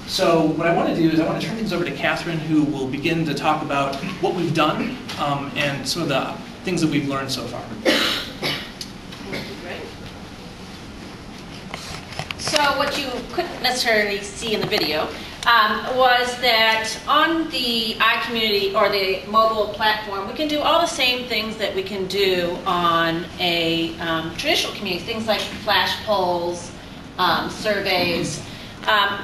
So what I want to do is I want to turn things over to Catherine, who will begin to talk about what we've done and some of the things that we've learned so far. Great. So what you couldn't necessarily see in the video was that on the iCommunity or the mobile platform, we can do all the same things that we can do on a traditional community, things like flash polls, surveys.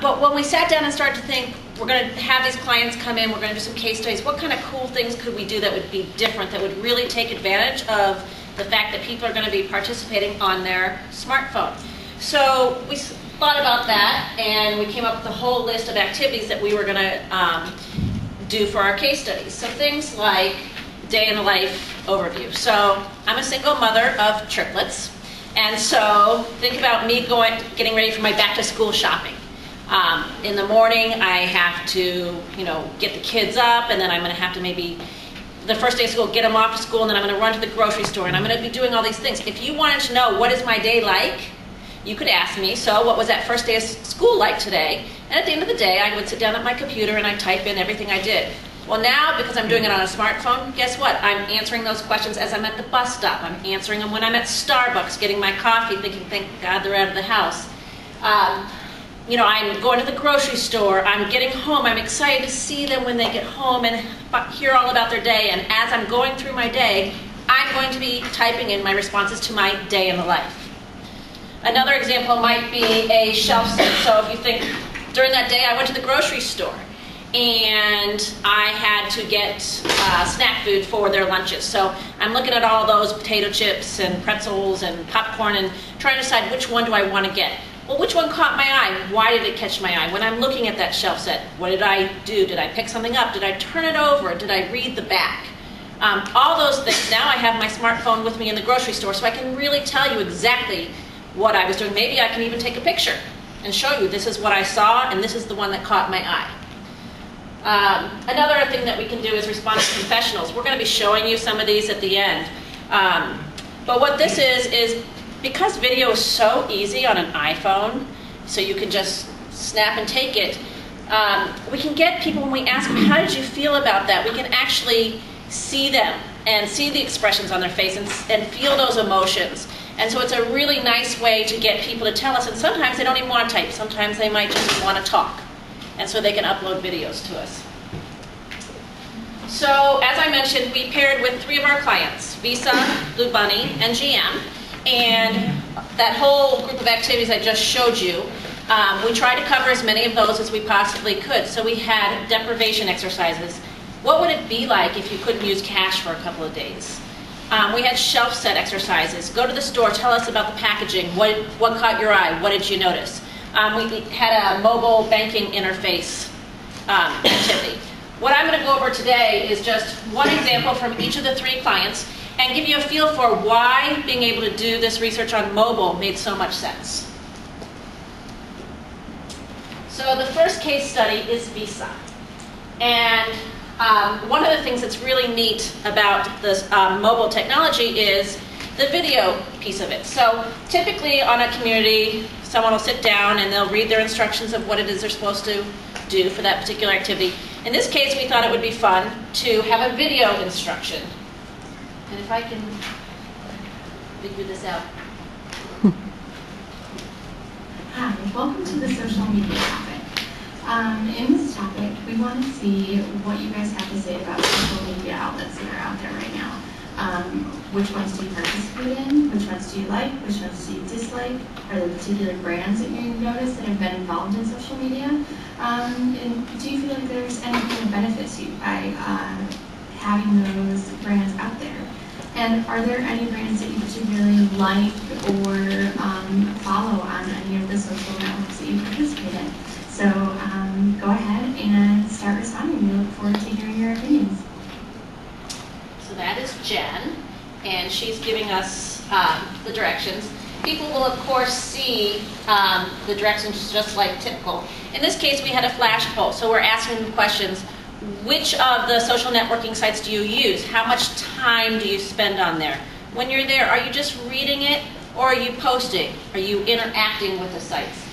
But when we sat down and started to think, we're going to have these clients come in, we're going to do some case studies, what kind of cool things could we do that would be different, that would really take advantage of the fact that people are going to be participating on their smartphone? So we thought about that, and we came up with a whole list of activities that we were going to do for our case studies. So things like day in the life overview. So I'm a single mother of triplets, and so think about me getting ready for my back to school shopping. In the morning, I have to, get the kids up, and then I'm going to have to maybe the first day of school, get them off to school, and then I'm going to run to the grocery store, and I'm going to be doing all these things. If you wanted to know what is my day like, you could ask me, so what was that first day of school like today? And at the end of the day, I would sit down at my computer and I'd type in everything I did. Well, now, because I'm doing it on a smartphone, guess what? I'm answering those questions as I'm at the bus stop. I'm answering them when I'm at Starbucks getting my coffee, thinking, thank God they're out of the house. I'm going to the grocery store. I'm getting home. I'm excited to see them when they get home and hear all about their day. And as I'm going through my day, I'm going to be typing in my responses to my day in the life. Another example might be a shelf set. So if you think, during that day I went to the grocery store and I had to get snack food for their lunches. So I'm looking at all those potato chips and pretzels and popcorn and trying to decide which one do I want to get. Well, which one caught my eye? Why did it catch my eye? When I'm looking at that shelf set, what did I do? Did I pick something up? Did I turn it over? Did I read the back? All those things. Now I have my smartphone with me in the grocery store, so I can really tell you exactly what I was doing. Maybe I can even take a picture and show you this is what I saw and this is the one that caught my eye. Another thing that we can do is respond to confessionals. We're going to be showing you some of these at the end. But what this is because video is so easy on an iPhone, so you can just snap and take it, we can get people, when we ask them, how did you feel about that? We can actually see them and see the expressions on their face and feel those emotions. And so it's a really nice way to get people to tell us, and sometimes they don't even want to type. Sometimes they might just want to talk. And so they can upload videos to us. So as I mentioned, we paired with 3 of our clients, Visa, Blue Bunny, and GM. And that whole group of activities I just showed you, we tried to cover as many of those as we possibly could. So we had deprivation exercises. What would it be like if you couldn't use cash for a couple of days? We had shelf set exercises. Go to the store, tell us about the packaging. What caught your eye? What did you notice? We had a mobile banking interface activity. What I'm going to go over today is just one example from each of the 3 clients and give you a feel for why being able to do this research on mobile made so much sense. So the first case study is Visa. And one of the things that's really neat about this mobile technology is the video piece of it. So typically on a community, someone will sit down and they'll read their instructions of what it is they're supposed to do for that particular activity. In this case, we thought it would be fun to have a video instruction. And if I can figure this out. Hi, welcome to the social media topic. In this topic, we want to see what you guys have to say about social media outlets that are out there right now. Which ones do you participate in? Which ones do you like? Which ones do you dislike? Are there particular brands that you notice that have been involved in social media? And do you feel like there's any kind of benefit to you by having those brands out there? And are there any brands that you particularly like or follow on any of the social networks that you participate in? So go ahead and start responding. We look forward to hearing your opinions. So that is Jen, and she's giving us the directions. People will, of course, see the directions just like typical. In this case, we had a flash poll, so we're asking them questions. Which of the social networking sites do you use? How much time do you spend on there? When you're there, are you just reading it, or are you posting? Are you interacting with the sites?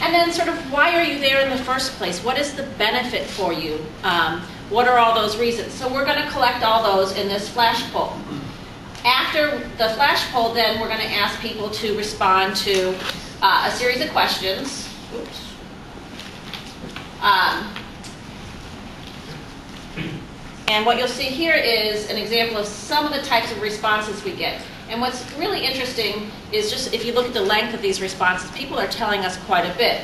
And then sort of why are you there in the first place? What is the benefit for you? What are all those reasons? So we're going to collect all those in this flash poll. After the flash poll, then we're going to ask people to respond to a series of questions. Oops. And what you'll see here is an example of some of the types of responses we get. And what's really interesting is just if you look at the length of these responses, people are telling us quite a bit.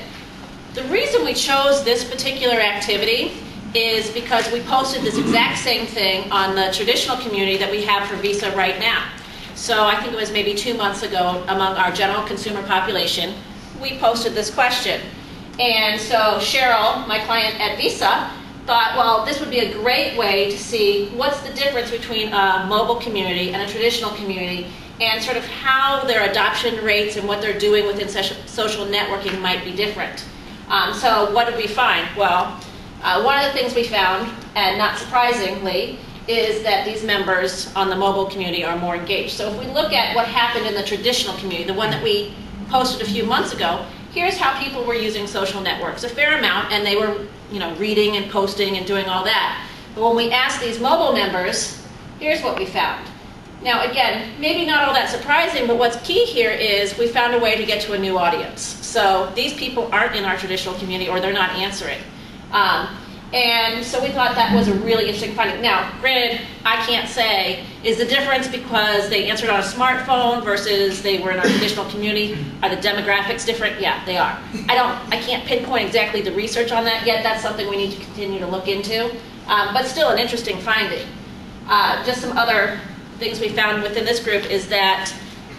The reason we chose this particular activity is because we posted this exact same thing on the traditional community that we have for Visa right now. So I think it was maybe 2 months ago among our general consumer population, we posted this question. And so Cheryl, my client at Visa, thought, well, this would be a great way to see what's the difference between a mobile community and a traditional community, and sort of how their adoption rates and what they're doing within social networking might be different. So what did we find? Well, one of the things we found, and not surprisingly, is that these members on the mobile community are more engaged. So if we look at what happened in the traditional community, the one that we posted a few months ago, here's how people were using social networks, a fair amount, and they were, reading and posting and doing all that. But when we asked these mobile members, here's what we found. Now again, maybe not all that surprising, but what's key here is we found a way to get to a new audience. So these people aren't in our traditional community, or they're not answering. And so we thought that was a really interesting finding. Now, granted, I can't say, is the difference because they answered on a smartphone versus they were in our traditional community? Are the demographics different? Yeah, they are. I can't pinpoint exactly the research on that yet. That's something we need to continue to look into. But still an interesting finding. Just some other things we found within this group is that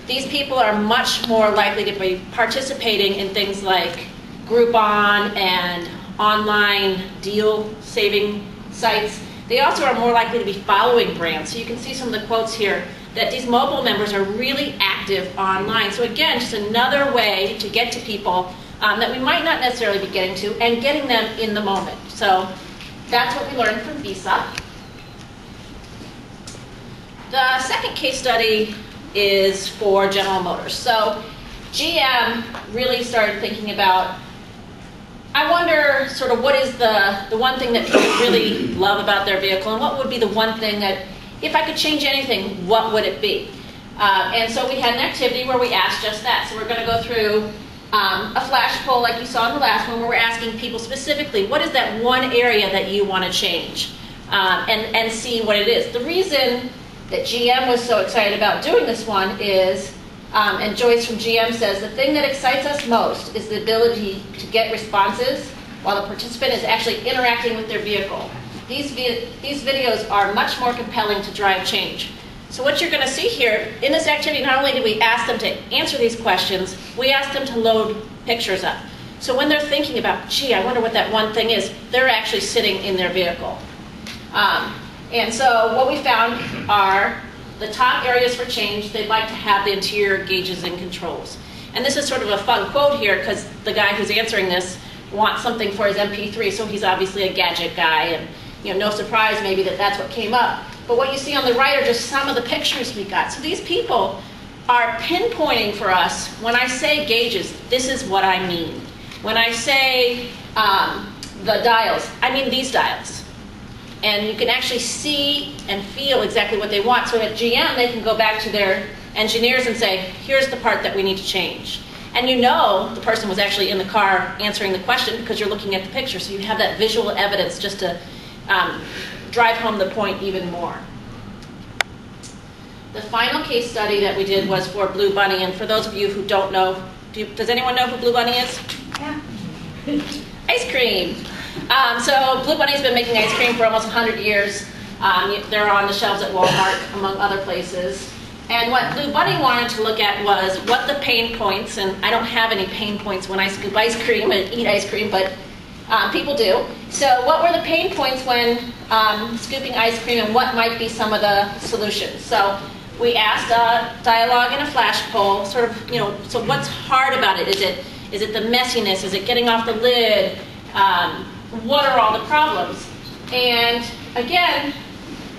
these people are much more likely to be participating in things like Groupon and online deal saving sites. They also are more likely to be following brands. So you can see some of the quotes here that these mobile members are really active online. So again, just another way to get to people that we might not necessarily be getting to, and getting them in the moment. So that's what we learned from Visa. The second case study is for General Motors. So GM really started thinking about, I wonder sort of what is the one thing that people really love about their vehicle, and what would be the one thing that, if I could change anything, what would it be? And so we had an activity where we asked just that. So we're going to go through a flash poll like you saw in the last one, where we're asking people specifically, what is that one area that you want to change? And see what it is. The reason that GM was so excited about doing this one is, and Joyce from GM says, the thing that excites us most is the ability to get responses while the participant is actually interacting with their vehicle. These videos are much more compelling to drive change. So what you're going to see here, in this activity, not only did we ask them to answer these questions, we asked them to load pictures up. So when they're thinking about, gee, I wonder what that one thing is, they're actually sitting in their vehicle. And so what we found are the top areas for change. They'd like to have the interior gauges and controls. And this is sort of a fun quote here, because the guy who's answering this wants something for his MP3, so he's obviously a gadget guy, and no surprise maybe that that's what came up. But what you see on the right are just some of the pictures we got. So these people are pinpointing for us, when I say gauges, this is what I mean. When I say the dials, I mean these dials. And you can actually see and feel exactly what they want. So at GM, they can go back to their engineers and say, here's the part that we need to change. And the person was actually in the car answering the question, because you're looking at the picture. So you have that visual evidence just to drive home the point even more. The final case study that we did was for Blue Bunny. And for those of you who don't know, does anyone know who Blue Bunny is? Yeah. Ice cream. So Blue Bunny's been making ice cream for almost 100 years. They're on the shelves at Walmart, among other places. And what Blue Bunny wanted to look at was what the pain points, and I don't have any pain points when I scoop ice cream and eat ice cream, but people do. So what were the pain points when scooping ice cream, and what might be some of the solutions? So we asked a dialogue and a flash poll, sort of, so what's hard about it? Is it the messiness? Is it getting off the lid? What are all the problems? And again,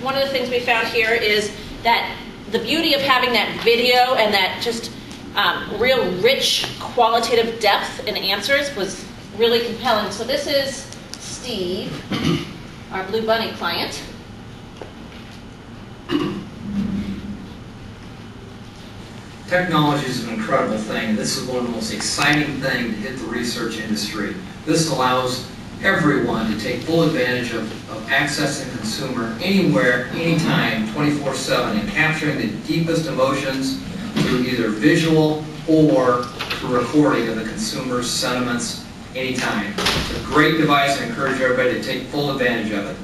one of the things we found here is that the beauty of having that video and that just real rich qualitative depth in answers was really compelling. So this is Steve, our Blue Bunny client. Technology is an incredible thing. This is one of the most exciting things to hit the research industry. This allows everyone to take full advantage of accessing consumer anywhere, anytime, 24/7, and capturing the deepest emotions through either visual or through recording of the consumer's sentiments anytime. It's a great device. I encourage everybody to take full advantage of it.